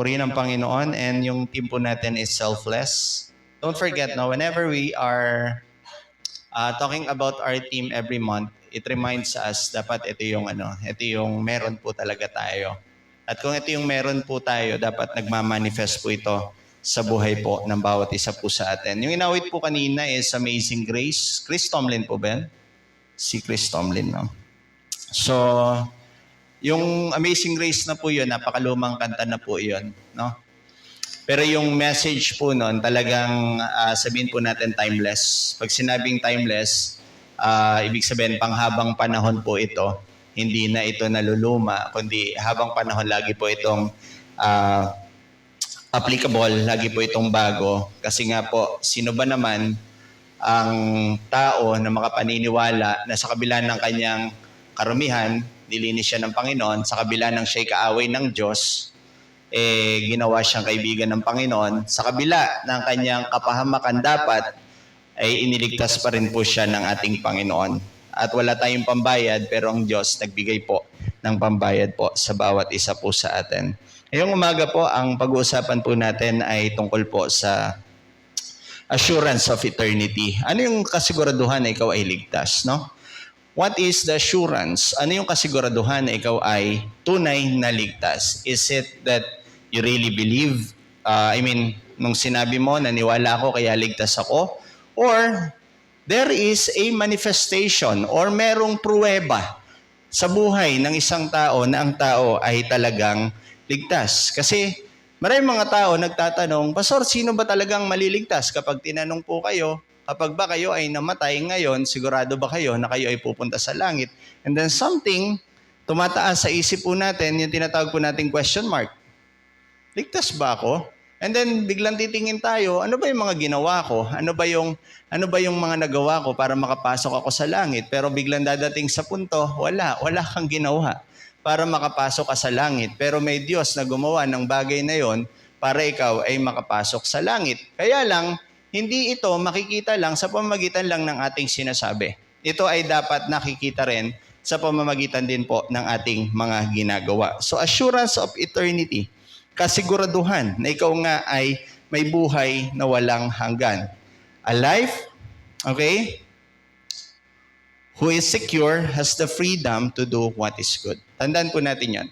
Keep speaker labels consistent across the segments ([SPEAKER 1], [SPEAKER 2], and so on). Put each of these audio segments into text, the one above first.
[SPEAKER 1] purihin ang Panginoon, and yung team po natin is selfless. Don't forget, no, whenever we are talking about our team every month, it reminds us dapat ito yung meron po talaga tayo. At kung ito yung meron po tayo, dapat nagmamanifest po ito sa buhay po ng bawat isa po sa atin. Yung inawit po kanina is Amazing Grace. Chris Tomlin po, Ben? Si Chris Tomlin, no? So, yung Amazing Grace na po yun, napakalumang kanta na po yun, no? Pero yung message po nun, talagang sabihin po natin timeless. Pag sinabing timeless, ibig sabihin panghabang panahon po ito. Hindi na ito naluluma, kundi habang panahon lagi po itong applicable, lagi po itong bago. Kasi nga po, sino ba naman ang tao na makapaniniwala na sa kabila ng kanyang karumihan, nilinis siya ng Panginoon, sa kabila ng siya'y kaaway ng Diyos, ginawa siyang kaibigan ng Panginoon, sa kabila ng kanyang kapahamakan dapat, ay iniligtas pa rin po siya ng ating Panginoon. At wala tayong pambayad, pero ang Diyos nagbigay po ng pambayad po sa bawat isa po sa atin. Ngayong umaga po, ang pag-uusapan po natin ay tungkol po sa assurance of eternity. Ano yung kasiguraduhan na ikaw ay ligtas, no? What is the assurance? Ano yung kasiguraduhan na ikaw ay tunay na ligtas? Is it that you really believe? Nung sinabi mo, naniwala ako kaya ligtas ako? Or there is a manifestation or merong pruweba sa buhay ng isang tao na ang tao ay talagang ligtas? Kasi maraming mga tao nagtatanong, Pastor, sino ba talagang maliligtas? Kapag tinanong po kayo, kapag ba kayo ay namatay ngayon, sigurado ba kayo na kayo ay pupunta sa langit? And then something tumataas sa isip po natin, yung tinatawag po nating question mark. Ligtas ba ako? And then biglang titingin tayo, ano ba yung mga ginawa ko? Ano ba yung mga nagawa ko para makapasok ako sa langit? Pero biglang dadating sa punto, wala kang ginawa para makapasok ka sa langit. Pero may Diyos na gumawa ng bagay na yon para ikaw ay makapasok sa langit. Kaya lang, hindi ito makikita lang sa pamamagitan lang ng ating sinasabi. Ito ay dapat nakikita rin sa pamamagitan din po ng ating mga ginagawa. So assurance of eternity, kasiguraduhan na ikaw nga ay may buhay na walang hanggan. A life, okay, who is secure has the freedom to do what is good. Tandaan po natin yan.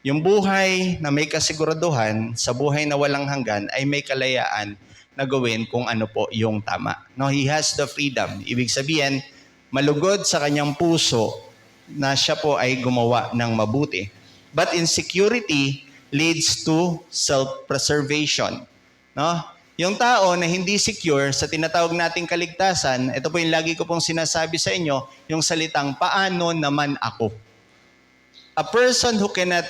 [SPEAKER 1] Yung buhay na may kasiguraduhan sa buhay na walang hanggan ay may kalayaan na gawin kung ano po yung tama. No, he has the freedom. Ibig sabihin, malugod sa kanyang puso na siya po ay gumawa ng mabuti. But insecurity leads to self-preservation. No? Yung tao na hindi secure sa tinatawag nating kaligtasan, ito po yung lagi ko pong sinasabi sa inyo, yung salitang, paano naman ako? A person who cannot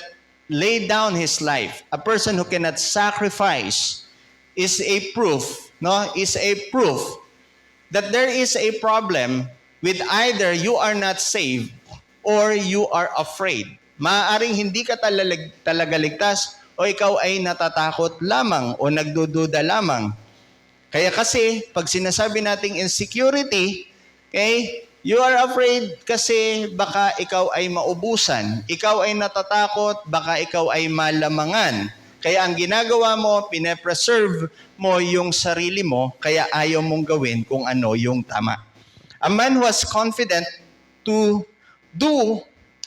[SPEAKER 1] lay down his life, a person who cannot sacrifice, is a proof that there is a problem with either you are not saved or you are afraid. Maaaring hindi ka talaga ligtas o ikaw ay natatakot lamang o nagdududa lamang. Kaya kasi, pag sinasabi nating insecurity, okay, you are afraid kasi baka ikaw ay maubusan. Ikaw ay natatakot, baka ikaw ay malamangan. Kaya ang ginagawa mo, pine-preserve mo yung sarili mo, kaya ayaw mong gawin kung ano yung tama. A man who was confident to do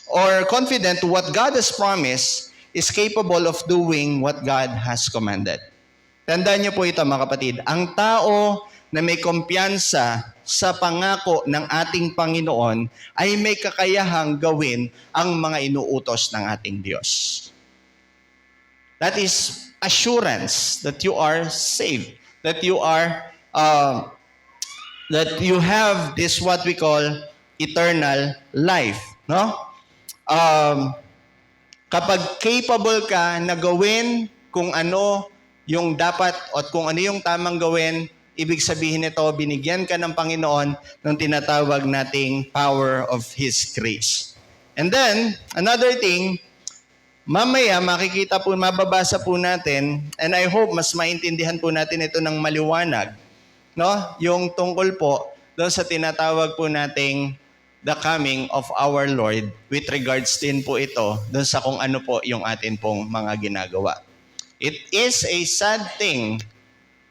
[SPEAKER 1] or confident to what God has promised is capable of doing what God has commanded. Tandaan niyo po ito mga kapatid, ang tao na may kumpiyansa sa pangako ng ating Panginoon ay may kakayahang gawin ang mga inuutos ng ating Diyos. That is assurance that you are saved, that you are, that you have this what we call eternal life, no? Kapag capable ka na gawin kung ano yung dapat at kung ano yung tamang gawin, ibig sabihin nito, binigyan ka ng Panginoon ng tinatawag nating power of His grace. And then, another thing, mamaya makikita po, mababasa po natin, and I hope mas maintindihan po natin ito ng maliwanag, no? Yung tungkol po doon sa tinatawag po nating the coming of our Lord, with regards din po ito doon sa kung ano po yung atin pong mga ginagawa. It is a sad thing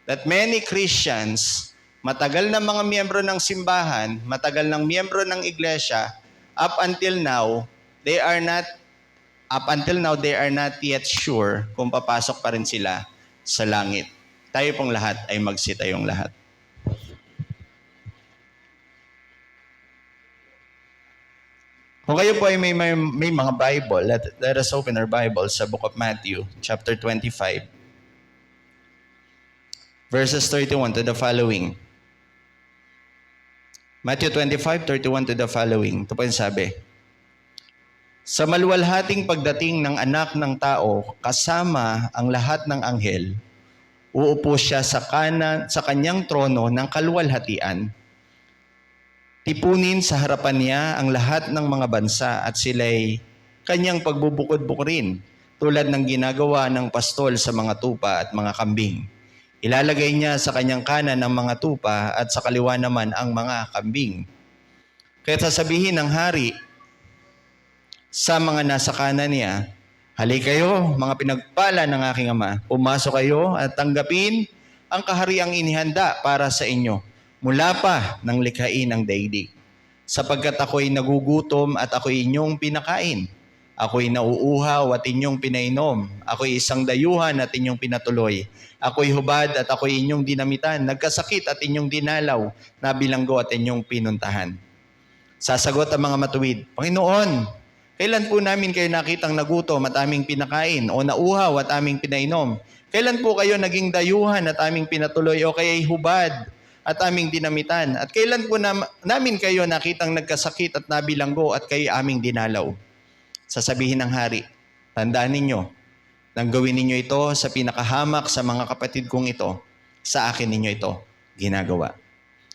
[SPEAKER 1] that many Christians, matagal na mga miyembro ng simbahan, matagal ng miyembro ng iglesia, up until now, they are not yet sure kung papasok pa rin sila sa langit. Tayo pong lahat ay magsitayong lahat. Kung kayo po ay may mga Bible, let us open our Bible sa Book of Matthew, chapter 25, verses 31 to the following. Matthew 25, 31 to the following. Ito po yung sabi. Sa maluwalhating pagdating ng anak ng tao, kasama ang lahat ng anghel, uupo siya sa kanyang trono ng kaluwalhatian. Tipunin sa harapan niya ang lahat ng mga bansa at sila'y kanyang pagbubukod-bukurin tulad ng ginagawa ng pastol sa mga tupa at mga kambing. Ilalagay niya sa kanyang kanan ang mga tupa at sa kaliwa naman ang mga kambing. Kaya sasabihin ng hari sa mga nasa kanan niya, "Halika kayo, mga pinagpala ng aking ama, pumasok kayo at tanggapin ang kahariang inihanda para sa inyo mula pa ng likhain ng daigdig. Sapagkat ako'y nagugutom at ako'y inyong pinakain. Ako'y nauuhaw at inyong pinainom. Ako'y isang dayuhan at inyong pinatuloy. Ako'y hubad at ako'y inyong dinamitan. Nagkasakit at inyong dinalaw. Nabilanggo at inyong pinuntahan." Sasagot ang mga matuwid, "Panginoon, kailan po namin kayo nakitang nagutom at aming pinakain o nauuhaw at aming pinainom? Kailan po kayo naging dayuhan at aming pinatuloy o kaya'y hubad at aming dinamitan? At kailan po namin kayo nakitang nagkasakit at nabilanggo at kayo aming dinalaw?" Sasabihin ng hari, "Tandaan ninyo, nang gawin ninyo ito sa pinakahamak sa mga kapatid kong ito, sa akin ninyo ito ginagawa."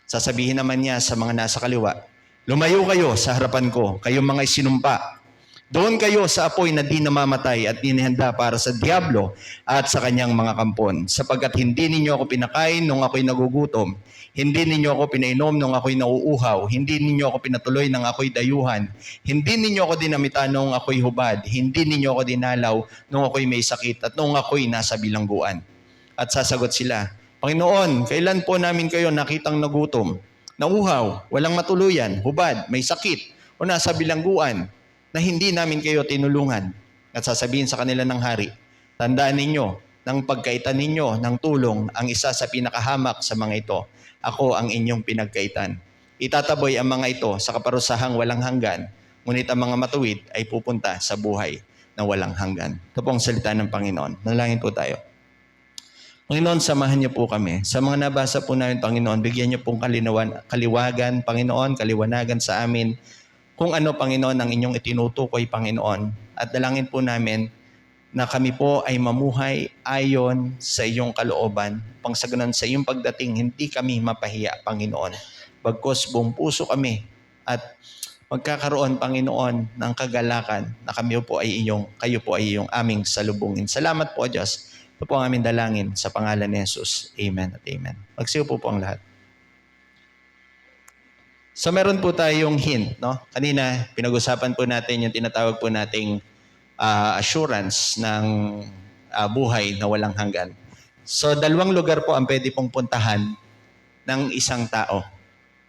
[SPEAKER 1] Sasabihin naman niya sa mga nasa kaliwa, "Lumayo kayo sa harapan ko, kayong mga isinumpa. Doon kayo sa apoy na di namamatay at inihanda para sa diablo at sa kanyang mga kampon. Sapagkat hindi ninyo ako pinakain nung ako'y nagugutom. Hindi ninyo ako pinainom nung ako'y nauuhaw. Hindi ninyo ako pinatuloy nang ako'y dayuhan. Hindi ninyo ako dinamitan nung ako'y hubad. Hindi ninyo ako dinalaw nung ako'y may sakit at nung ako'y nasa bilangguan." At sasagot sila, "Panginoon, kailan po namin kayo nakitang nagutom, nauuhaw, walang matuluyan, hubad, may sakit, o nasa bilangguan, na hindi namin kayo tinulungan?" At sasabihin sa kanila ng hari, "Tandaan ninyo, nang pagkaitan ninyo ng tulong ang isa sa pinakahamak sa mga ito, ako ang inyong pinagkaitan. Itataboy ang mga ito sa kaparusahang walang hanggan, ngunit ang mga matuwid ay pupunta sa buhay na walang hanggan." Ito po ang salita ng Panginoon. Nalangin po tayo. Panginoon, samahan niyo po kami. Sa mga nabasa po namin, Panginoon, bigyan niyo pong kaliwagan, Panginoon, kaliwanagan sa amin kung ano, Panginoon, ang inyong itinutukoy, Panginoon. At dalangin po namin na kami po ay mamuhay ayon sa iyong kalooban. Pangsagunan sa iyong pagdating, hindi kami mapahiya, Panginoon. Bagkus buong puso kami at magkakaroon, Panginoon, ng kagalakan na kayo po ay iyong aming salubungin. Salamat po, Diyos. Ito po ang aming dalangin sa pangalan ni Jesus. Amen at amen. Magsiyo po ang lahat. So meron po tayong hint, no? Kanina, pinag-usapan po natin yung tinatawag po nating assurance ng buhay na walang hanggan. So dalawang lugar po ang pwede pong puntahan ng isang tao.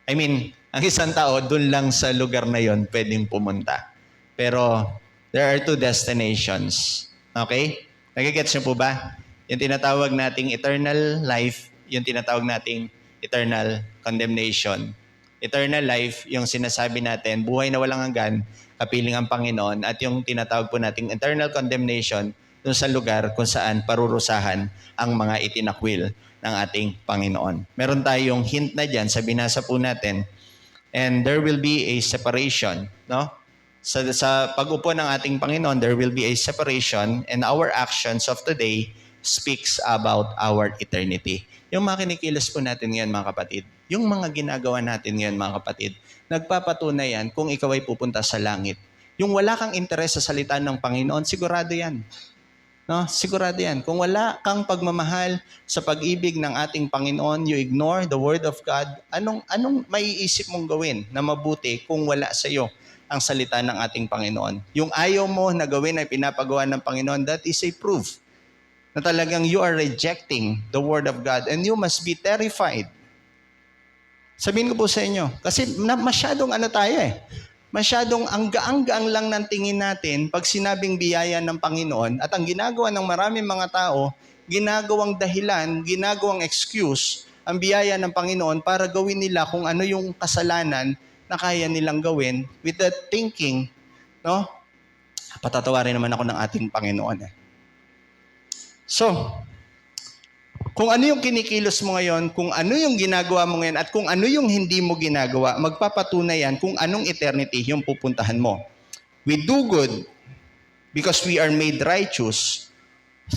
[SPEAKER 1] I mean, ang isang tao dun lang sa lugar na yon pwedeng pumunta. Pero there are two destinations. Okay? Nagigets niyo po ba? Yung tinatawag nating eternal life, yung tinatawag nating eternal condemnation. Eternal life, yung sinasabi natin, buhay na walang hanggan, kapiling ang Panginoon, at yung tinatawag po nating eternal condemnation, dun sa lugar kung saan parurusahan ang mga itinakwil ng ating Panginoon. Meron tayong hint na dyan sa binasa po natin, and there will be a separation, no? Sa pag-upo ng ating Panginoon, there will be a separation, and our actions of today speaks about our eternity. Yung mga kinikilos po natin ngayon, mga kapatid, yung mga ginagawa natin ngayon, mga kapatid, nagpapatunay yan kung ikaw ay pupunta sa langit. Yung wala kang interes sa salita ng Panginoon, sigurado yan. No? Sigurado yan. Kung wala kang pagmamahal sa pag-ibig ng ating Panginoon, you ignore the Word of God, anong maiisip mong gawin na mabuti kung wala sa iyo ang salita ng ating Panginoon? Yung ayaw mo na gawin ay pinapagawa ng Panginoon, that is a proof na talagang you are rejecting the Word of God and you must be terrified. Sabihin ko po sa inyo, kasi masyadong tayo masyadong ang gaang-gaang lang ng tingin natin pag sinabing biyaya ng Panginoon at ang ginagawa ng maraming mga tao, ginagawang dahilan, ginagawang excuse ang biyaya ng Panginoon para gawin nila kung ano yung kasalanan na kaya nilang gawin with that thinking, no? Patatawarin naman ako ng ating Panginoon. So, kung ano yung kinikilos mo ngayon, kung ano yung ginagawa mo ngayon, at kung ano yung hindi mo ginagawa, magpapatunay yan kung anong eternity yung pupuntahan mo. We do good because we are made righteous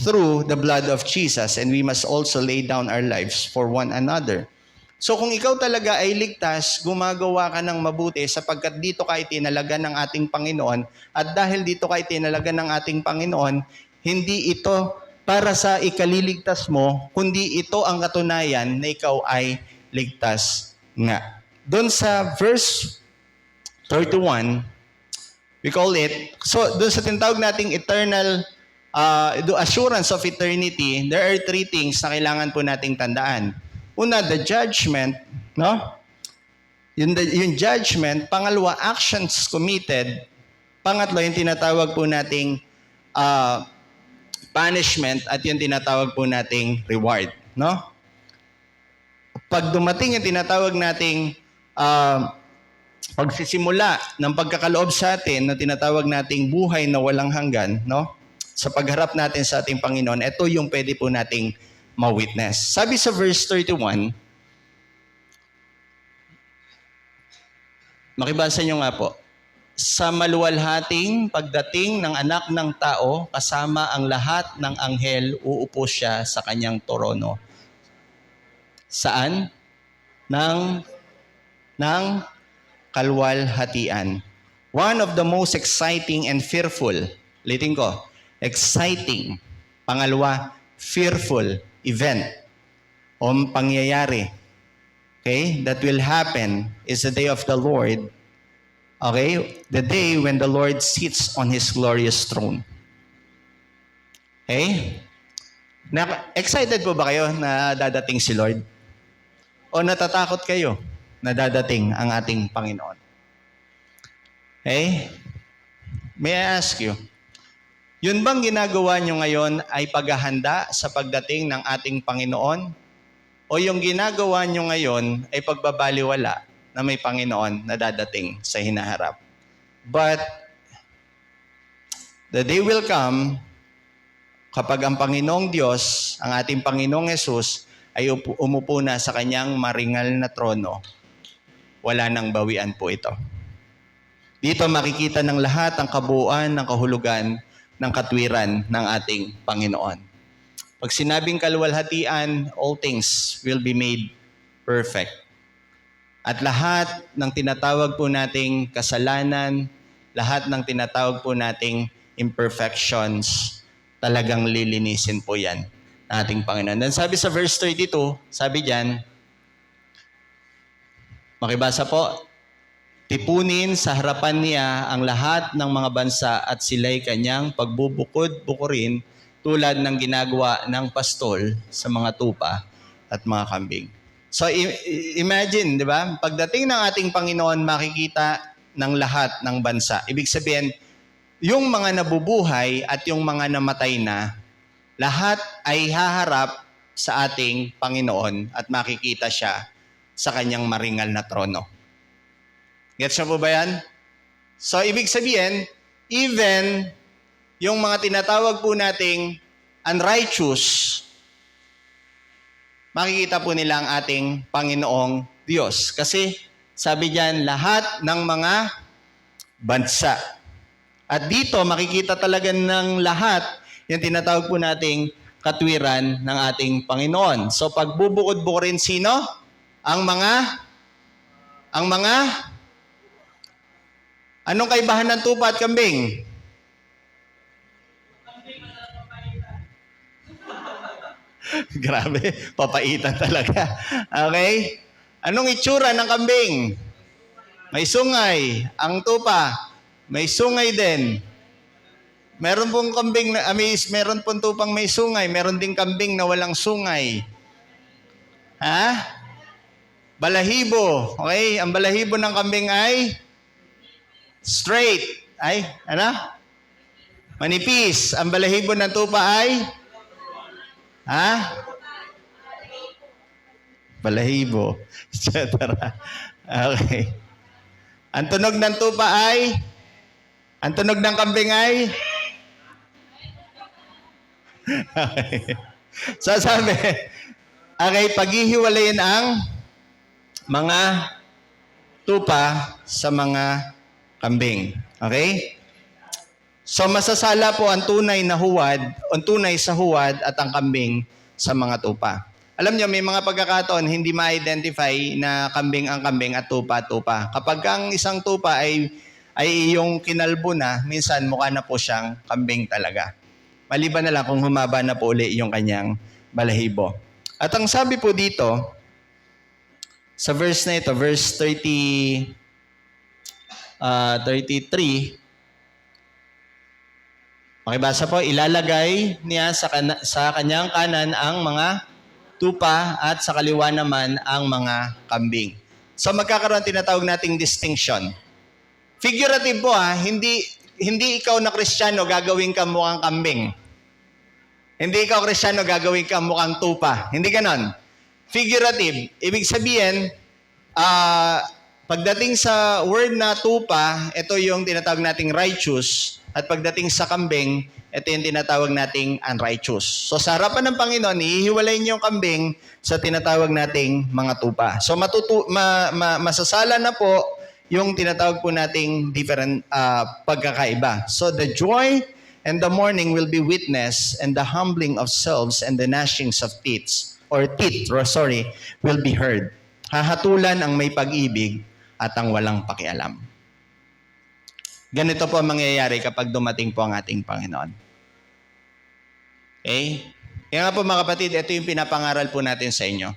[SPEAKER 1] through the blood of Jesus, and we must also lay down our lives for one another. So kung ikaw talaga ay ligtas, gumagawa ka ng mabuti sapagkat dito ka itinalaga ng ating Panginoon, at dahil dito ka itinalaga ng ating Panginoon, hindi ito para sa ikaliligtas mo, kundi ito ang katunayan na ikaw ay ligtas nga. Doon sa verse 31, we call it, so doon sa tinatawag nating eternal, the assurance of eternity, there are three things na kailangan po nating tandaan. Una, the judgment, no? Yung judgment. Pangalawa, actions committed. Pangatlo, yung tinatawag po nating punishment, at yung tinatawag po nating reward, no? Pag dumating yung tinatawag nating pagsisimula ng pagkakaloob sa atin na tinatawag nating buhay na walang hanggan, no? Sa pagharap natin sa ating Panginoon, ito yung pwede po nating ma-witness. Sabi sa verse 31, makibasa nyo nga po, sa maluwalhating pagdating ng anak ng tao, kasama ang lahat ng anghel, uupo siya sa kanyang trono. Saan? Ng kalwalhatian. One of the most exciting and fearful, ulitin ko, exciting, pangalawa, fearful event o pangyayari, okay, that will happen is the day of the Lord. Okay? The day when the Lord sits on His glorious throne. Okay? Excited po ba kayo na dadating si Lord? O natatakot kayo na dadating ang ating Panginoon? Okay? May I ask you, yun bang ginagawa nyo ngayon ay paghahanda sa pagdating ng ating Panginoon? O yung ginagawa nyo ngayon ay pagbabaliwala na may Panginoon na dadating sa hinaharap? But the day will come kapag ang Panginoong Diyos, ang ating Panginoong Hesus, ay umupo na sa kanyang maringal na trono. Wala nang bawian po ito. Dito makikita ng lahat ang kabuuan ng kahulugan ng katwiran ng ating Panginoon. Pag sinabing kaluwalhatian, all things will be made perfect. At lahat ng tinatawag po nating kasalanan, lahat ng tinatawag po nating imperfections, talagang lilinisin po yan ng ating Panginoon. Dan sabi sa verse 32, sabi diyan, makibasa po, tipunin sa harapan niya ang lahat ng mga bansa at sila'y kanyang pagbubukod-bukurin tulad ng ginagawa ng pastol sa mga tupa at mga kambing. So imagine, di ba? Pagdating ng ating Panginoon, makikita ng lahat ng bansa. Ibig sabihin, yung mga nabubuhay at yung mga namatay na, lahat ay haharap sa ating Panginoon at makikita siya sa kanyang maringal na trono. Gets na po ba yan? So ibig sabihin, even yung mga tinatawag po nating unrighteous, makikita po nila ang ating Panginoong Diyos. Kasi sabi diyan, lahat ng mga bansa. At dito makikita talaga ng lahat yung tinatawag po nating katwiran ng ating Panginoon. So pagbubukod-bukurin sino? Anong kaibahan ng tupa at kambing? Grabe, papaitan talaga. Okay? Anong itsura ng kambing? May sungay. Ang tupa, may sungay din. Meron pong kambing na meron pong tupang may sungay, meron ding kambing na walang sungay. Ha? Balahibo. Okay, ang balahibo ng kambing ay straight. Ay, ano? Manipis. Ang balahibo ng tupa ay balahibo. Etc. Okay. Ang tunog ng tupa ay ang tunog ng kambing ay okay. So sabi, okay, paghihiwalayin ang mga tupa sa mga kambing. Okay? So masasala po ang tunay na huwad, ang tunay sa huwad at ang kambing sa mga tupa. Alam nyo, may mga pagkakataon hindi ma-identify na kambing ang kambing at tupa. Kapag ang isang tupa ay iyong kinalbo na, minsan mukha na po siyang kambing talaga. Maliban na lang kung humaba na po uli yung kanyang balahibo. At ang sabi po dito, sa verse na ito, verse 33, makibasa po, ilalagay niya sa kanyang kanan ang mga tupa at sa kaliwa naman ang mga kambing. So magkakaroon tinatawag nating distinction. Figurative po hindi ikaw na Kristiyano gagawin ka mukhang kambing. Hindi ikaw Kristiyano gagawin ka mukhang tupa. Hindi ganon. Figurative. Ibig sabihin, pagdating sa word na tupa, ito yung tinatawag nating righteous. At pagdating sa kambing, ito yung tinatawag nating unrighteous. So sa harapan ng Panginoon, ihiwalay niyo yung kambing sa tinatawag nating mga tupa. So masasala na po yung tinatawag po nating different pagkakaiba. So the joy and the mourning will be witnessed, and the humbling of selves and the gnashings of teeth will be heard. Hahatulan ang may pag-ibig at ang walang pakialam. Ganito po ang mangyayari kapag dumating po ang ating Panginoon. Okay? Kaya nga po mga kapatid, ito yung pinapangaral po natin sa inyo.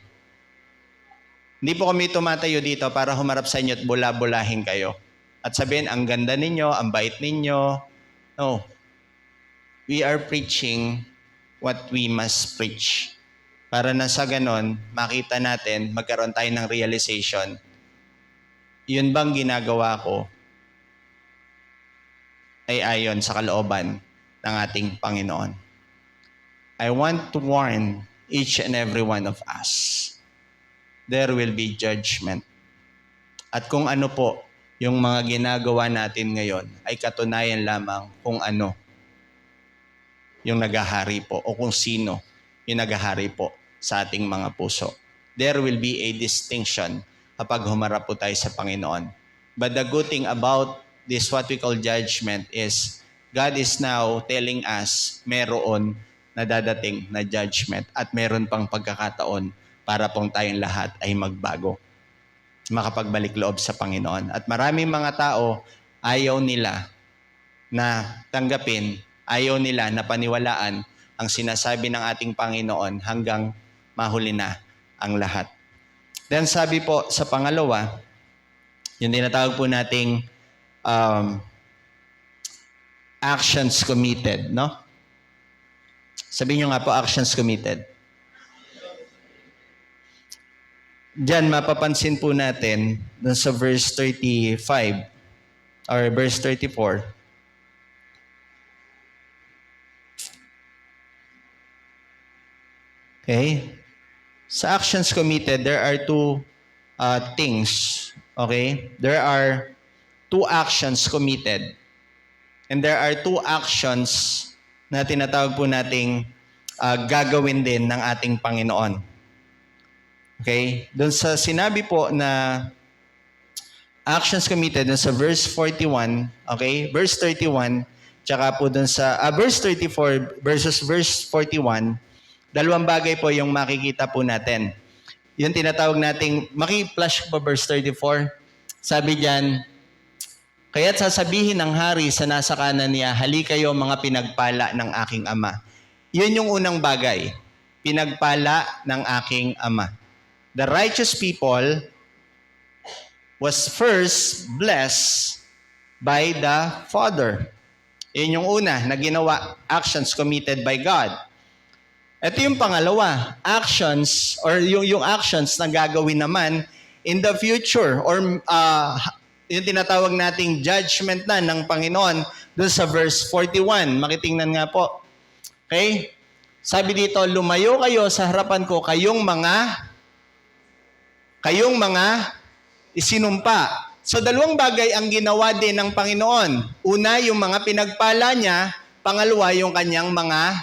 [SPEAKER 1] Hindi po kami tumatayo dito para humarap sa inyo at bula-bulahin kayo. At sabihin, ang ganda ninyo, ang bait ninyo. No. We are preaching what we must preach. Para na sa ganon, makita natin, magkaroon tayo ng realization. Yun bang ginagawa ko ay ayon sa kalooban ng ating Panginoon. I want to warn each and every one of us. There will be judgment. At kung ano po yung mga ginagawa natin ngayon ay katunayan lamang kung ano yung naghahari po o kung sino yung naghahari po sa ating mga puso. There will be a distinction kapag humarap po tayo sa Panginoon. But the good thing about this what we call judgment is God is now telling us meron na dadating na judgment at meron pang pagkakataon para pong tayong lahat ay magbago. Makapagbalik loob sa Panginoon. At maraming mga tao ayaw nila na tanggapin, ayaw nila na paniwalaan ang sinasabi ng ating Panginoon hanggang mahuli na ang lahat. Then sabi po sa pangalawa, yung tinatawag po nating actions committed, no? Sabihin nyo nga po, actions committed. Diyan, mapapansin po natin dun sa verse 35 or verse 34. Okay? Sa actions committed, there are two things. Okay? There are two actions committed. And there are two actions na tinatawag po nating gagawin din ng ating Panginoon. Okay? Doon sa sinabi po na actions committed, doon sa verse 41, okay? Verse 31, tsaka po doon sa verse 34 versus verse 41, dalawang bagay po yung makikita po natin. Yung tinatawag nating, maki-flash po verse 34. Sabi diyan, kaya't sasabihin ng hari sa nasa kanan niya, hali kayo mga pinagpala ng aking ama. Yun yung unang bagay, pinagpala ng aking ama. The righteous people was first blessed by the Father. Yun yung una na ginawa, actions committed by God. Ito yung pangalawa, actions or yung actions na gagawin naman in the future or yung tinatawag nating judgment na ng Panginoon doon sa verse 41. Makitingnan nga po. Okay? Sabi dito, lumayo kayo sa harapan ko kayong mga isinumpa. So dalawang bagay ang ginawa din ng Panginoon. Una, yung mga pinagpala niya. Pangalawa, yung kanyang mga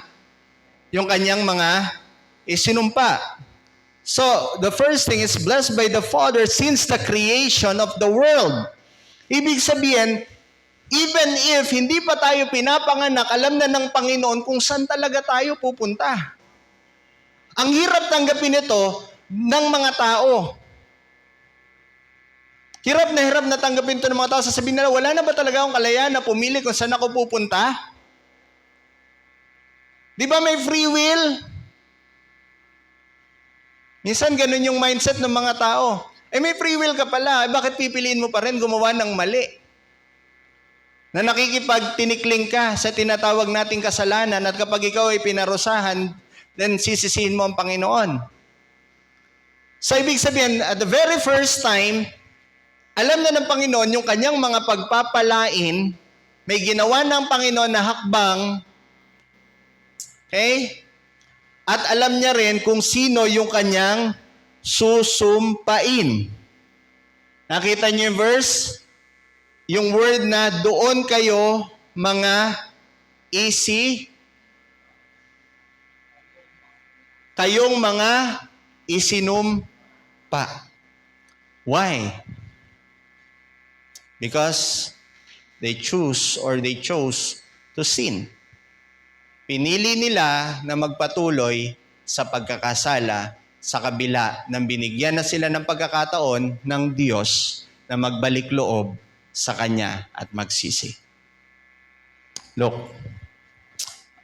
[SPEAKER 1] isinumpa. So, the first thing is blessed by the Father since the creation of the world. Ibig sabihin, even if hindi pa tayo pinapanganak, alam na ng Panginoon kung saan talaga tayo pupunta. Ang hirap tanggapin ito ng mga tao. Hirap na tanggapin ito ng mga tao. Sasabihin nila, wala na ba talaga akong kalayaan na pumili kung saan ako pupunta? Di ba may free will? Minsan ganun yung mindset ng mga tao. May free will ka pala. Bakit pipiliin mo pa rin gumawa ng mali? Na nakikipagtinikling ka sa tinatawag nating kasalanan at kapag ikaw ay pinarusahan, then sisisihin mo ang Panginoon. So ibig sabihin, at the very first time, alam na ng Panginoon yung kanyang mga pagpapalain, may ginawa ng Panginoon na hakbang. Okay? At alam niya rin kung sino yung kanyang susumpain. Nakita niyo yung verse? Yung word na doon kayo mga kayong mga isinumpa. Why? Because they chose to sin. Pinili nila na magpatuloy sa pagkakasala sa kabila ng binigyan na sila ng pagkakataon ng Diyos na magbalik loob sa Kanya at magsisi. Look,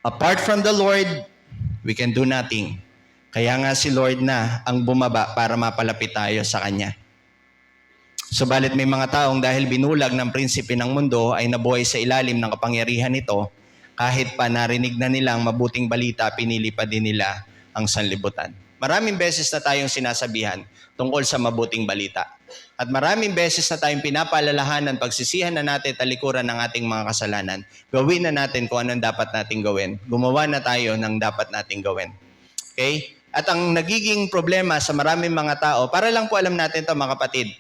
[SPEAKER 1] apart from the Lord, we can do nothing. Kaya nga si Lord na ang bumaba para mapalapit tayo sa Kanya. Subalit may mga taong dahil binulag ng prinsipe ng mundo ay nabuhay sa ilalim ng kapangyarihan nito. Kahit pa narinig na nilang mabuting balita, pinili pa din nila ang sanlibutan. Maraming beses na tayong sinasabihan tungkol sa mabuting balita. At maraming beses na tayong pinapaalalahanan, pagsisihan na natin talikuran ng ating mga kasalanan. Gawin na natin kung anong dapat nating gawin. Gumawa na tayo ng dapat nating gawin. Okay? At ang nagiging problema sa maraming mga tao, para lang po alam natin ito mga kapatid,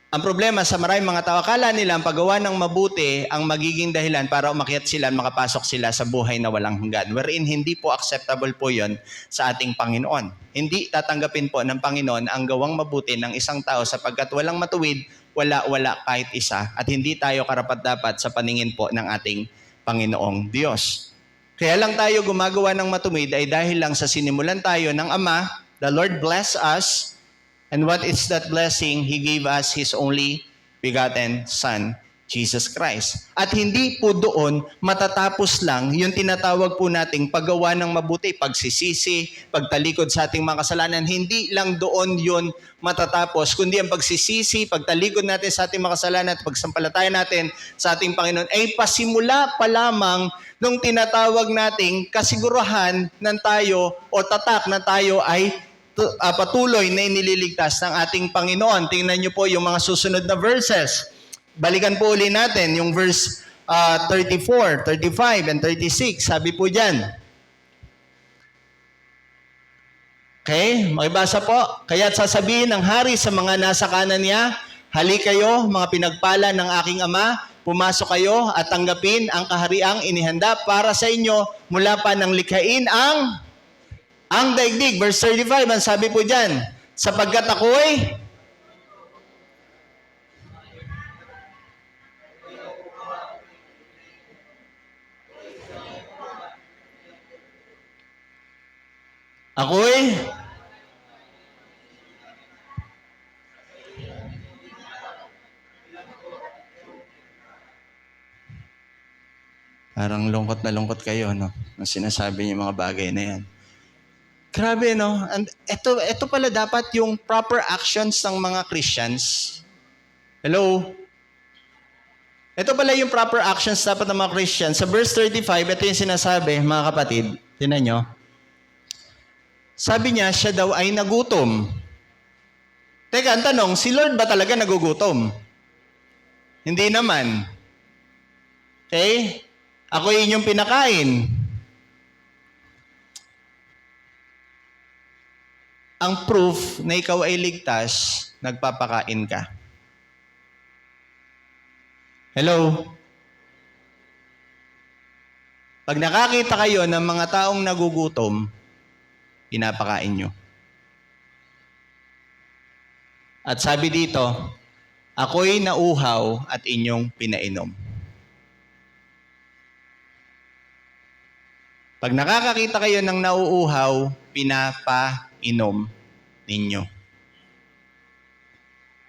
[SPEAKER 1] ang problema sa maraming mga tao, akala nila ang paggawa ng mabuti ang magiging dahilan para umakyat sila, makapasok sila sa buhay na walang hanggan. Wherein hindi po acceptable po yon sa ating Panginoon. Hindi tatanggapin po ng Panginoon ang gawang mabuti ng isang tao sapagkat walang matuwid, wala kahit isa. At hindi tayo karapat-dapat sa paningin po ng ating Panginoong Diyos. Kaya lang tayo gumagawa ng matuwid ay dahil lang sa sinimulan tayo ng Ama, the Lord bless us. And what is that blessing? He gave us His only begotten Son, Jesus Christ. At hindi po doon matatapos lang yung tinatawag po nating paggawa ng mabuti, pagsisisi, pagtalikod sa ating mga kasalanan. Hindi lang doon yun matatapos, kundi ang pagsisisi, pagtalikod natin sa ating mga kasalanan at pagsampalataya natin sa ating Panginoon ay pasimula pa lamang nung tinatawag nating kasigurahan ng tayo o tatak na tayo ay patuloy na inililigtas ng ating Panginoon. Tingnan niyo po yung mga susunod na verses. Balikan po uli natin yung verse 34, 35, and 36. Sabi po dyan. Okay, makibasa po. Kaya't sasabihin ng hari sa mga nasa kanan niya, hali kayo, mga pinagpala ng aking Ama, pumasok kayo at tanggapin ang kahariang inihanda para sa inyo mula pa ng likhain ang daigdig. Verse 35, ang sabi po dyan, sapagkat ako'y parang lungkot na lungkot kayo, no? Nung sinasabi niyo mga bagay na yan. Grabe, no? And ito pala dapat yung proper actions ng mga Christians. Hello? Ito pala yung proper actions dapat ng mga Christian. Sa verse 35, ito yung sinasabi, mga kapatid. Tingnan nyo. Sabi niya, siya daw ay nagutom. Teka, ang tanong, si Lord ba talaga nagugutom? Hindi naman. Okay? Ako inyong pinakain. Ang proof na ikaw ay ligtas, nagpapakain ka. Hello? Pag nakakita kayo ng mga taong nagugutom, pinapakain nyo. At sabi dito, ako'y nauhaw at inyong pinainom. Pag nakakakita kayo ng nauuhaw, pinapainom ninyo.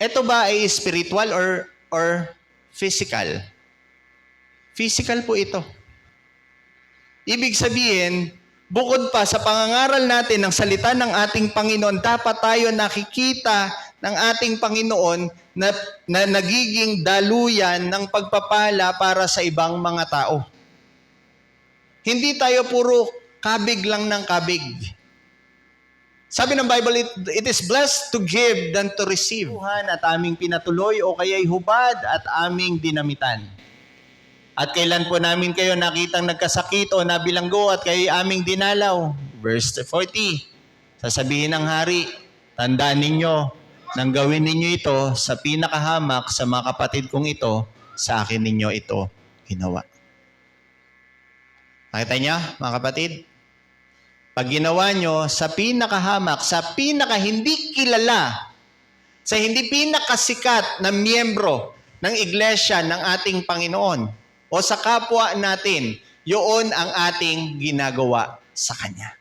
[SPEAKER 1] Ito ba ay spiritual or physical? Physical po ito. Ibig sabihin, bukod pa sa pangangaral natin ng salita ng ating Panginoon, dapat tayo nakikita ng ating Panginoon na nagiging daluyan ng pagpapala para sa ibang mga tao. Hindi tayo puro kabig lang ng kabig. Sabi ng Bible, it is blessed to give than to receive. At aming pinatuloy o kaya'y hubad at aming dinamitan. At kailan po namin kayo nakitang nagkasakit o nabilanggo at kayo'y aming dinalaw? Verse 40, sasabihin ng hari, tandaan ninyo, nang gawin ninyo ito sa pinakahamak sa mga kapatid kong ito, sa akin ninyo ito ginawa. Nakita niya, mga kapatid? Pag ginawa nyo sa pinakahamak, sa pinaka hindi kilala, sa hindi pinakasikat na miyembro ng iglesia ng ating Panginoon o sa kapwa natin, yun ang ating ginagawa sa Kanya.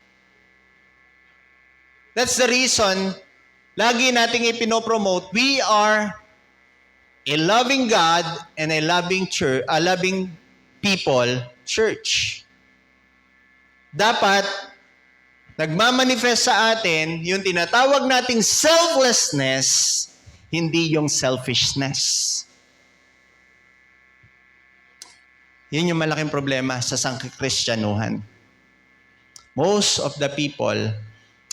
[SPEAKER 1] That's the reason, lagi nating ipinopromote, we are a loving God and a loving church, a loving people church. Dapat nagmamanifest sa atin yung tinatawag nating selflessness, hindi yung selfishness. Yun yung malaking problema sa sangkikristyanuhan. Most of the people,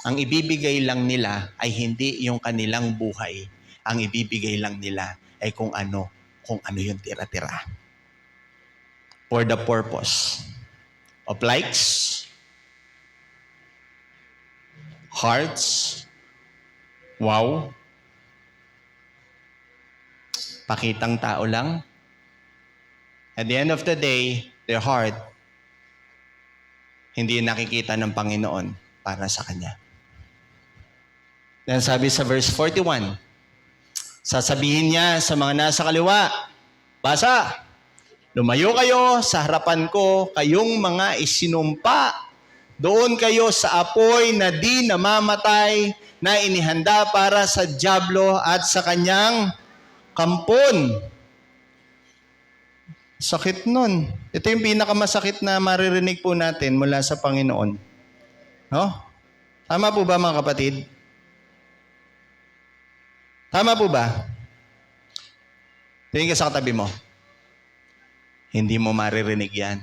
[SPEAKER 1] ang ibibigay lang nila ay hindi yung kanilang buhay. Ang ibibigay lang nila ay kung ano yung tira-tira. For the purpose of likes, hearts, wow, pakitang tao lang. At the end of the day, their heart, hindi nakikita ng Panginoon para sa Kanya. Then sabi sa verse 41, sasabihin niya sa mga nasa kaliwa, basa, lumayo kayo sa harapan ko, kayong mga isinumpa. Doon kayo sa apoy na di namamatay na inihanda para sa dyablo at sa kanyang kampon. Sakit nun. Ito yung pinakamasakit na maririnig po natin mula sa Panginoon. No? Tama po ba, mga kapatid? Tama po ba? Tingin ka sa katabi mo. Hindi mo maririnig yan.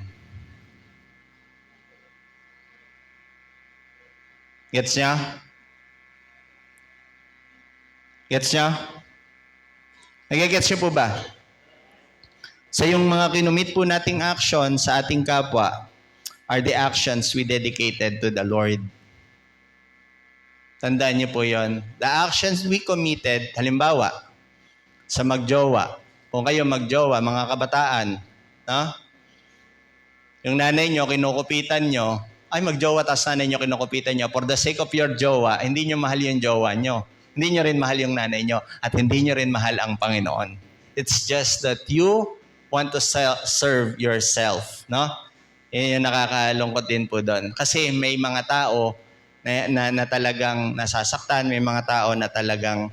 [SPEAKER 1] Gets niya? Gets niya? Nagigets niyo po ba? Sa yung mga kinumit po nating action sa ating kapwa are the actions we dedicated to the Lord. Tandaan niyo po yon. The actions we committed, halimbawa, sa magjowa. Kung kayo magjowa, mga kabataan, no? Yung nanay niyo, kinukupitan niyo, ay magjowa tas nanay nyo kinukupitan nyo, for the sake of your jowa, hindi nyo mahal yung jowa nyo. Hindi nyo rin mahal yung nanay nyo. At hindi nyo rin mahal ang Panginoon. It's just that you want to serve yourself. No? Yun yung nakakalungkot din po doon. Kasi may mga tao na talagang nasasaktan, may mga tao na talagang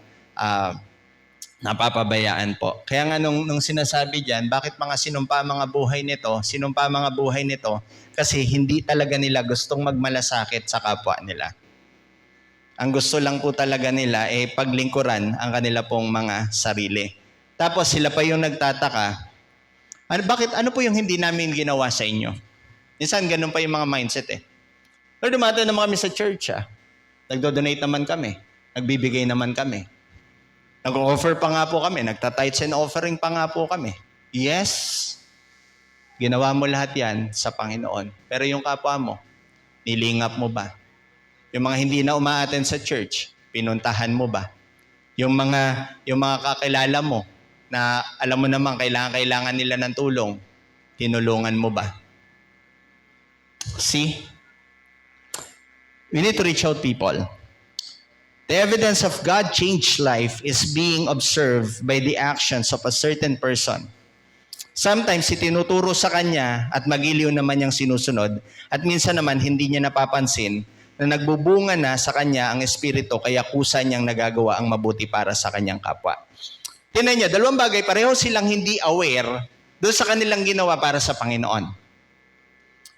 [SPEAKER 1] napapabayaan po. Kaya nga nung sinasabi dyan, bakit mga sinumpa mga buhay nito? Sinumpa mga buhay nito kasi hindi talaga nila gustong magmalasakit sa kapwa nila. Ang gusto lang po talaga nila paglingkuran ang kanila pong mga sarili. Tapos sila pa yung nagtataka, Bakit? Ano po yung hindi namin ginawa sa inyo? Minsan, ganun pa yung mga mindset eh. Pero dumating naman kami sa church Nagdo-donate naman kami. Nagbibigay naman kami. Nag-offer pa nga po kami. Nagta-tithes and offering pa nga po kami. Yes, ginawa mo lahat yan sa Panginoon. Pero yung kapwa mo, nilingap mo ba? Yung mga hindi na uma-attend sa church, pinuntahan mo ba? Yung mga kakilala mo na alam mo naman kailangan nila ng tulong, tinulungan mo ba? See? We need to reach out people. The evidence of God-changed life is being observed by the actions of a certain person. Sometimes, itinuturo sa kanya at magiliw naman niyang sinusunod at minsan naman hindi niya napapansin na nagbubunga na sa kanya ang Espiritu kaya kusa niyang nagagawa ang mabuti para sa kanyang kapwa. Tingnan niyo, dalawang bagay, pareho silang hindi aware doon sa kanilang ginawa para sa Panginoon.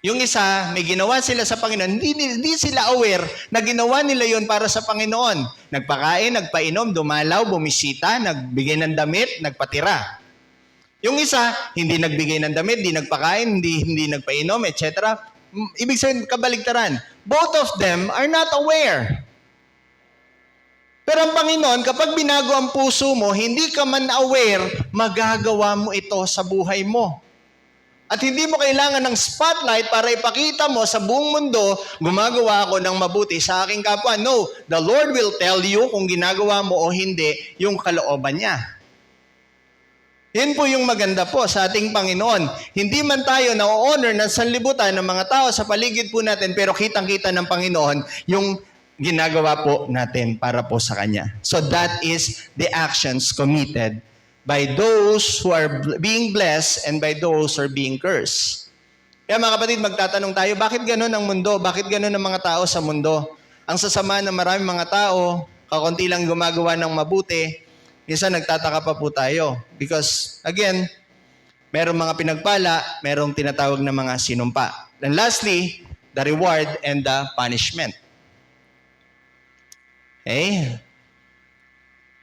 [SPEAKER 1] Yung isa, may ginawa sila sa Panginoon, hindi sila aware na ginawa nila yon para sa Panginoon. Nagpakain, nagpainom, dumalaw, bumisita, nagbigay ng damit, nagpatira. Yung isa, hindi nagbigay ng damit, hindi nagpakain, hindi nagpainom, etc. Ibig sabihin, kabaligtaran. Both of them are not aware. Pero ang Panginoon, kapag binago ang puso mo, hindi ka man aware, magagawa mo ito sa buhay mo. At hindi mo kailangan ng spotlight para ipakita mo sa buong mundo, gumagawa ako ng mabuti sa aking kapwa. No, the Lord will tell you kung ginagawa mo o hindi yung kalooban niya. Yan po yung maganda po sa ating Panginoon. Hindi man tayo na-honor ng sanlibutan ng mga tao sa paligid po natin, pero kitang-kita ng Panginoon yung ginagawa po natin para po sa Kanya. So that is the actions committed by those who are being blessed and by those who are being cursed. Kaya mga kapatid, magtatanong tayo, bakit ganun ang mundo? Bakit ganun ang mga tao sa mundo? Ang sasama ng maraming mga tao, kakunti lang gumagawa ng mabuti, minsan nagtataka pa po tayo. Because, again, merong mga pinagpala, merong tinatawag na mga sinumpa. And lastly, the reward and the punishment. Okay?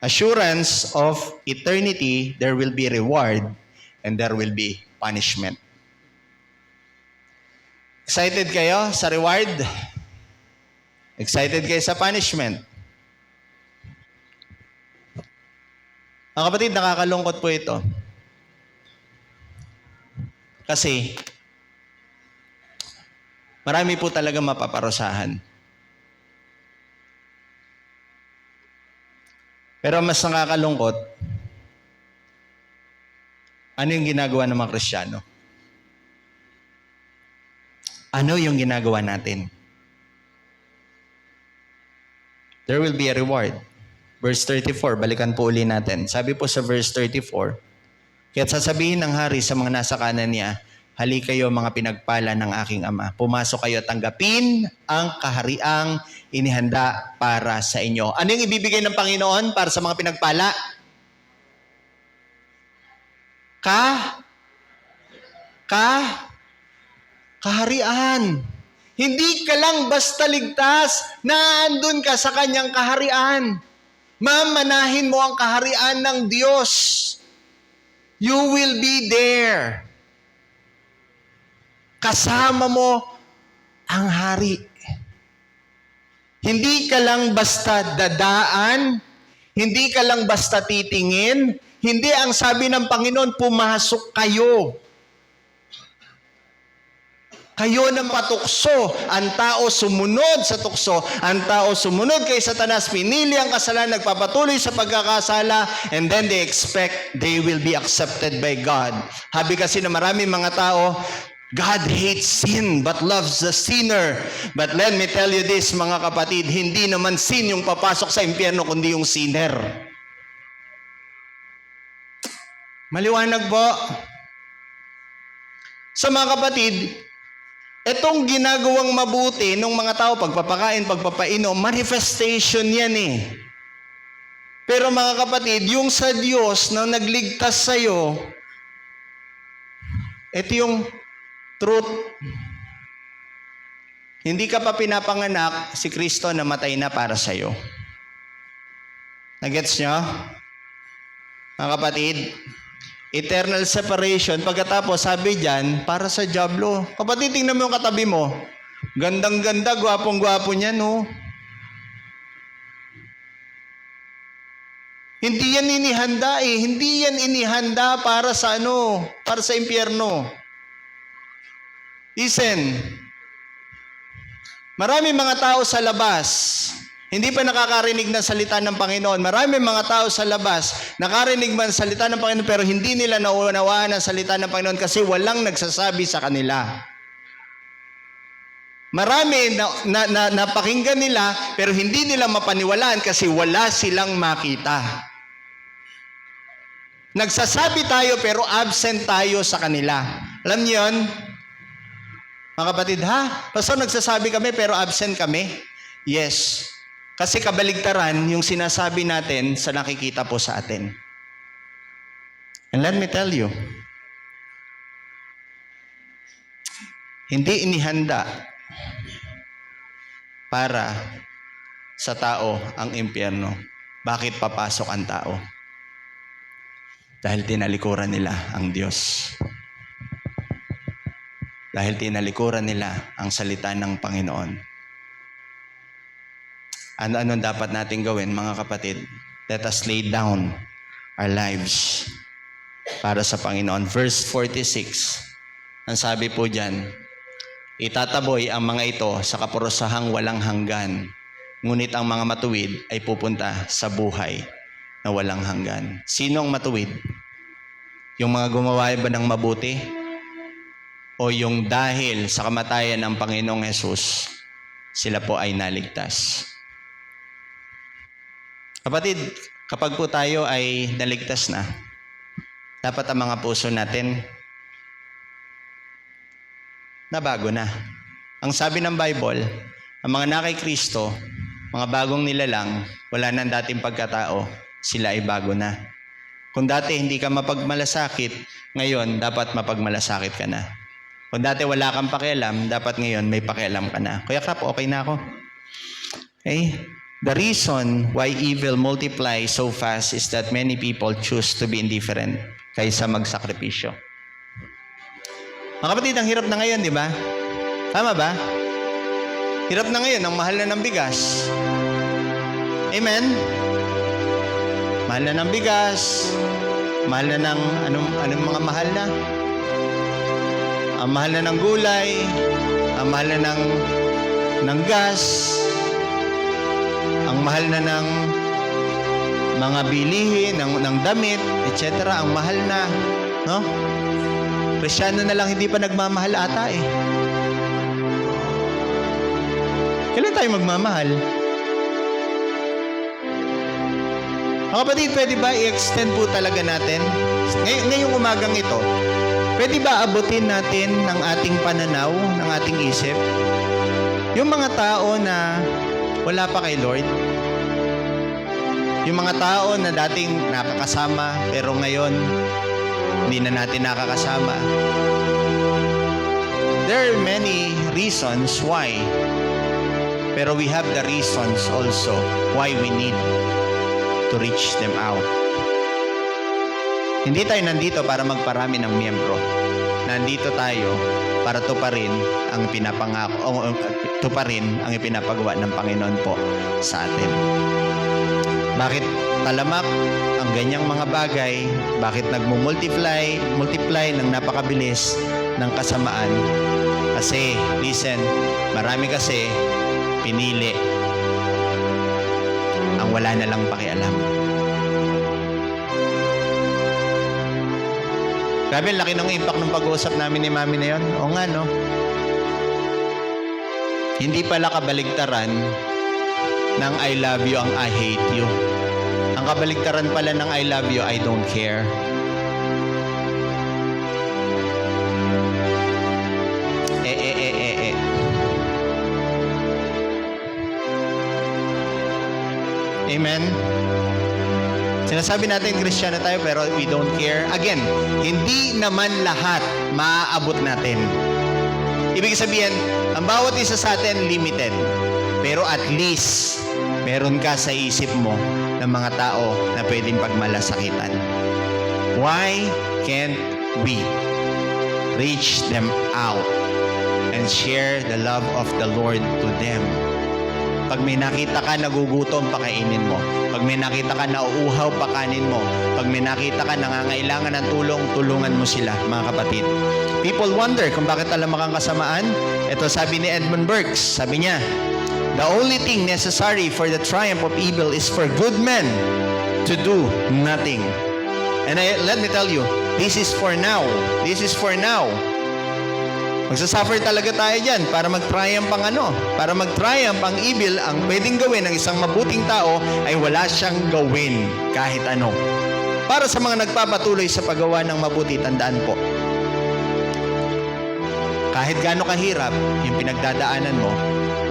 [SPEAKER 1] Assurance of eternity, there will be reward and there will be punishment. Excited kayo sa reward? Excited kayo sa punishment? Mga kapatid, nakakalungkot po ito. Kasi, marami po talaga mapaparusahan. Pero mas nakakalungkot, ano yung ginagawa ng mga Kristiyano? Ano yung ginagawa natin? There will be a reward. Verse 34, balikan po uli natin. Sabi po sa verse 34, kaya't sasabihin ng hari sa mga nasa kanan niya, hali kayo mga pinagpala ng aking Ama. Pumasok kayo at tanggapin ang kahariang inihanda para sa inyo. Ano yung ibibigay ng Panginoon para sa mga pinagpala? Kaharian. Hindi ka lang basta ligtas, naandun ka sa kanyang kaharian. Mamanahin mo ang kaharian ng Diyos. You will be there. Kasama mo ang hari. Hindi ka lang basta dadaan, hindi ka lang basta titingin, hindi ang sabi ng Panginoon, pumasok kayo. Kayo na matukso, ang tao sumunod sa tukso, ang tao sumunod kay Satanas, pinili ang kasalanan, nagpapatuloy sa pagkakasala, and then they expect they will be accepted by God. Habi kasi na maraming mga tao, God hates sin but loves the sinner. But let me tell you this, mga kapatid, hindi naman sin yung papasok sa impyerno, kundi yung sinner. Maliwanag po. Sa mga kapatid, itong ginagawang mabuti ng mga tao, pagpapakain, pagpapainom, manifestation yan eh. Pero mga kapatid, yung sa Diyos na nagligtas sa'yo, ito yung truth. Hindi ka pa pinapanganak, si Kristo namatay na para sa'yo. Nagets nyo? Mga kapatid, eternal separation. Pagkatapos, sabi dyan, para sa diablo. Kapatid, tingnan mo yung katabi mo. Gandang-ganda, gwapong-gwapo niya, no? Hindi yan inihanda eh. Hindi yan inihanda para sa ano? Para sa impyerno. Listen. Marami mga tao sa labas, hindi pa nakakarinig ng salita ng Panginoon. Marami mga tao sa labas, nakarinig man salita ng Panginoon, pero hindi nila naunawaan ang salita ng Panginoon kasi walang nagsasabi sa kanila. Marami na napakinggan nila, pero hindi nila mapaniwalaan kasi wala silang makita. Nagsasabi tayo, pero absent tayo sa kanila. Alam niyo yun? Mga kapatid, Pastor, nagsasabi kami pero absent kami? Yes. Kasi kabaligtaran yung sinasabi natin sa nakikita po sa atin. And let me tell you, hindi inihanda para sa tao ang impyerno. Bakit papasok ang tao? Dahil tinalikuran nila ang Diyos. Dahil tinalikuran nila ang salita ng Panginoon. Ano dapat natin gawin, mga kapatid? Let us lay down our lives para sa Panginoon. Verse 46, ang sabi po dyan, itataboy ang mga ito sa kapurusahang walang hanggan, ngunit ang mga matuwid ay pupunta sa buhay na walang hanggan. Sino ang matuwid? Yung mga gumawa ba ng mabuti? O yung dahil sa kamatayan ng Panginoong Hesus, sila po ay naligtas. Kapatid, kapag po tayo ay naligtas na, dapat ang mga puso natin nabago na. Ang sabi ng Bible, ang mga nakay Kristo, mga bagong nilalang, wala nang dating pagkatao, sila ay bago na. Kung dati hindi ka mapagmalasakit, ngayon dapat mapagmalasakit ka na. Kung dati wala kang pakialam, dapat ngayon may pakialam ka na. Kuya Krap, okay na ako. Okay? The reason why evil multiplies so fast is that many people choose to be indifferent kaysa magsakripisyo. Mga kapatid, ang hirap na ngayon, di ba? Tama ba? Hirap na ngayon, ang mahal na ng bigas. Amen? Mahal na ng bigas, mahal na ng anong mga mahal na? Ang mahal na ng gulay, ang mahal na ng gas, ang mahal na ng mga bilihin, ng damit, etc. Ang mahal na, no? Kristyano na lang hindi pa nagmamahal ata eh. Kailan tayo magmamahal? Mga kapatid, pwede ba i-extend po talaga natin? Ngayong umagang ito, pwede ba abutin natin ng ating pananaw, ng ating isip? Yung mga tao na wala pa kay Lord, yung mga tao na dating nakakasama pero ngayon hindi na natin nakakasama. There are many reasons why, pero we have the reasons also why we need to reach them out. Hindi tayo nandito para magparami ng miyembro. Nandito tayo para tuparin ang ipinapagawa ng Panginoon po sa atin. Bakit talamak ang ganyang mga bagay? Bakit multiply ng napakabilis ng kasamaan? Kasi, listen, marami kasi pinili ang wala na lang pakialam. Grabe, laki ng impact ng pag-uusap namin ni Mami na yun. Oo nga, no? Hindi pala kabaligtaran ng I love you ang I hate you. Ang kabaligtaran pala ng I love you, I don't care. Amen? Sinasabi natin Kristiyano tayo pero we don't care. Again, hindi naman lahat maaabot natin. Ibig sabihin, ang bawat isa sa atin limited. Pero at least, meron ka sa isip mo ng mga tao na pwedeng pagmalasakitan. Why can't we reach them out and share the love of the Lord to them? Pag may nakita ka nagugutom, pakainin mo. Pag may nakita ka nauuhaw, pakanin mo. Pag may nakita ka nangangailangan ng tulong, tulungan mo sila, mga kapatid. People wonder kung bakit alam kang kasamaan. Ito sabi ni Edmund Burke, sabi niya, the only thing necessary for the triumph of evil is for good men to do nothing. And let me tell you, this is for now. This is for now. Magsasuffer talaga tayo dyan para mag-triumph ang para mag-triumph ang evil. Ang pwedeng gawin ng isang mabuting tao ay wala siyang gawin kahit ano. Para sa mga nagpapatuloy sa paggawa ng mabuti, tandaan po, kahit gaano kahirap yung pinagdadaanan mo,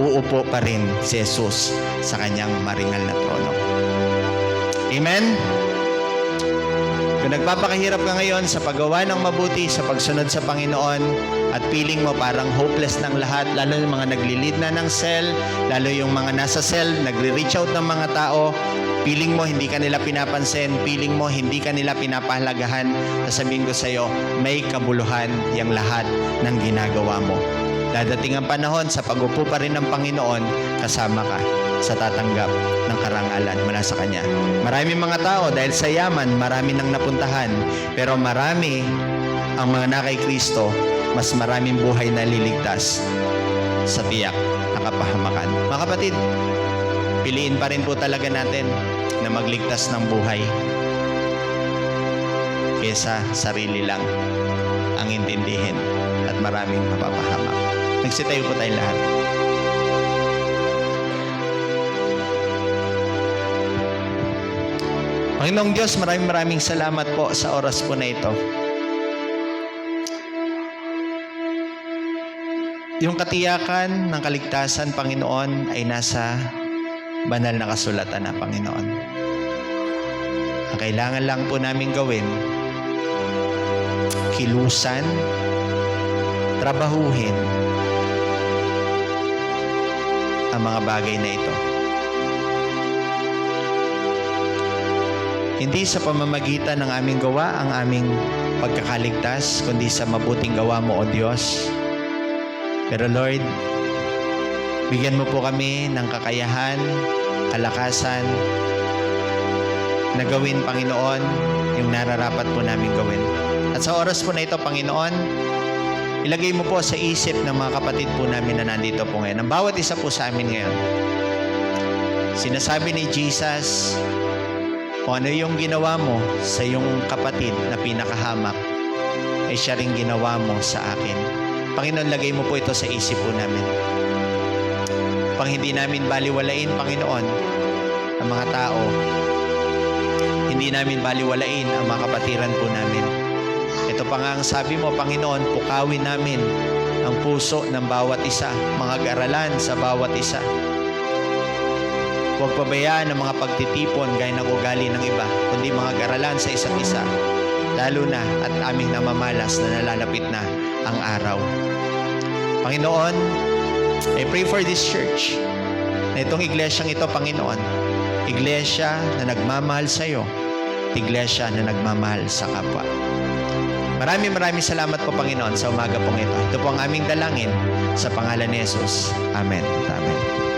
[SPEAKER 1] uupo pa rin si Jesus sa kanyang maringal na trono. Amen? Kung nagpapakahirap ka ngayon sa paggawa ng mabuti, sa pagsunod sa Panginoon, at feeling mo parang hopeless ng lahat, lalo yung mga nagli-lead na ng cell, lalo yung mga nasa cell, nagre-reach out ng mga tao, feeling mo hindi ka nila pinapansin, feeling mo hindi ka nila pinapahalagahan, sasabihin ko sa iyo, may kabuluhan yung lahat ng ginagawa mo. Dadating ang panahon sa pag-upo pa rin ng Panginoon, kasama ka sa tatanggap ng karangalan mula sa Kanya. Maraming mga tao dahil sa yaman, marami nang napuntahan, pero marami ang mga na kay Kristo, mas maraming buhay na liligtas sa tiyak na kapahamakan. Mga kapatid, piliin pa rin po talaga natin na magligtas ng buhay kesa sarili lang ang intindihin at maraming mapapahamak. Nagsitayo po tayong lahat. Panginoong Diyos, maraming salamat po sa oras po na ito. Yung katiyakan ng kaligtasan, Panginoon, ay nasa banal na kasulatan na, Panginoon. Ang kailangan lang po namin gawin, kilusan, trabahuhin ang mga bagay na ito. Hindi sa pamamagitan ng aming gawa ang aming pagkakaligtas, kundi sa mabuting gawa mo, O Diyos. Pero Lord, bigyan mo po kami ng kakayahan, kalakasan, na gawin, Panginoon, yung nararapat po namin gawin. At sa oras po na ito, Panginoon, ilagay mo po sa isip ng mga kapatid po namin na nandito po ngayon. Ang bawat isa po sa amin ngayon. Sinasabi ni Jesus, kung ano yung ginawa mo sa iyong kapatid na pinakahamak, ay siya rin ginawa mo sa akin. Panginoon, lagay mo po ito sa isip po namin. Pang hindi namin baliwalain, Panginoon, ang mga tao, hindi namin baliwalain ang mga kapatiran po namin. Ito pa nga ang sabi mo, Panginoon, pukawin namin ang puso ng bawat isa, mga garalan sa bawat isa. Huwag pabayaan ang mga pagtitipon gaya ng ugali ng iba, kundi mga garalan sa isa't isa. Lalo na at aming namamalas na nalalapit na ang araw. Panginoon, I pray for this church, na itong iglesyang ito, Panginoon, iglesia na nagmamahal sa iyo, iglesia na nagmamahal sa kapwa. Maraming salamat po, Panginoon, sa umaga pong ito. Ito po ang aming dalangin sa pangalan ni Jesus. Amen. Amen.